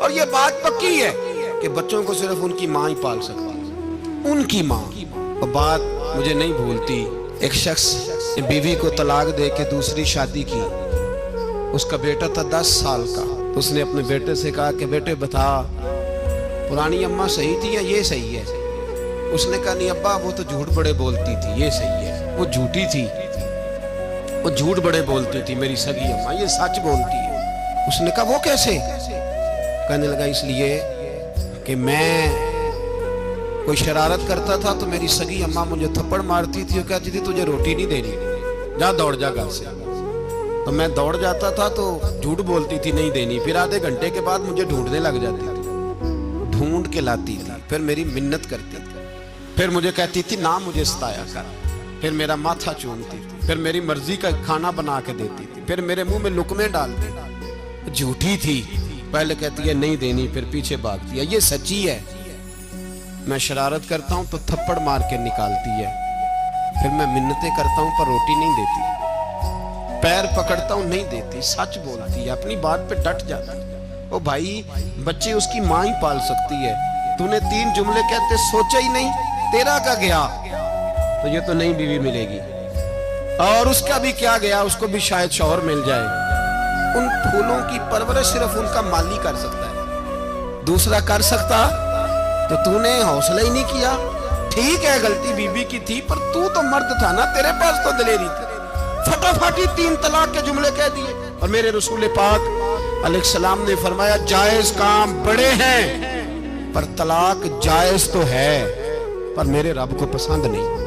اور یہ بات پکی ہے کہ بچوں کو صرف ان کی ماں ہی پال سکتی ہے، ان کی ماں۔ اور بات مجھے نہیں بھولتی، ایک شخص بیوی کو طلاق دے کے دوسری شادی کی، اس کا بیٹا تھا 10 سال کا۔ اس نے اپنے بیٹے سے کہا کہ بیٹے بتا پرانی اماں صحیح تھی یا یہ صحیح ہے؟ اس نے کہا نہیں ابا وہ تو جھوٹ بڑے بولتی تھی، یہ صحیح ہے۔ وہ جھوٹی تھی، وہ جھوٹ بڑے بولتی تھی میری سگی اماں، یہ سچ بولتی ہے۔ اس نے کہا وہ کیسے؟ کہنے لگا اس لیے کہ میں کوئی شرارت کرتا تھا تو میری سگی اماں مجھے تھپڑ مارتی تھی اور کہتی تھی تجھے روٹی نہیں دینی، جا دوڑ جا گھر سے۔ تو میں دوڑ جاتا تھا تو جھوٹ بولتی تھی نہیں دینی، پھر آدھے گھنٹے کے بعد مجھے ڈھونڈنے لگ جاتی تھی، ڈھونڈ کے لاتی تھی، پھر میری منت کرتی تھی، پھر مجھے کہتی تھی نہ مجھے ستایا کر، پھر میرا ماتھا چومتی تھی، پھر میری مرضی کا کھانا بنا کے دیتی تھی، پھر میرے منہ میں لقمے ڈالتی تھی۔ جھوٹی تھی، پہلے کہتی ہے نہیں دینی، پھر پیچھے بھاگتی ہے۔ یہ سچی ہے، میں شرارت کرتا ہوں تو تھپڑ مار کے نکالتی ہے، پھر میں منتیں کرتا ہوں پر روٹی نہیں دیتی، پیر پکڑتا ہوں نہیں دیتی، سچ بولتی ہے، اپنی بات پہ ڈٹ جاتی ہے۔ او بھائی بچے اس کی ماں ہی پال سکتی ہے، تو نے 3 جملے کہتے سوچا ہی نہیں، تیرا کا گیا تو یہ تو نئی بیوی ملے گی، اور اس کا بھی کیا گیا، اس کو بھی شاید شوہر مل جائے۔ ان پھولوں کی پرورش صرف ان کا مالی کر سکتا ہے، دوسرا کر سکتا تو نے حوصلہ ہی نہیں کیا۔ ٹھیک ہے غلطی بی بی کی تھی، پر تو مرد تھا نا، تیرے پاس تو دلیری تھی، فٹافٹی 3 طلاق کے جملے کہہ دیے۔ اور میرے رسول پاک علیہ السلام نے فرمایا جائز کام بڑے ہیں، پر طلاق جائز تو ہے پر میرے رب کو پسند نہیں۔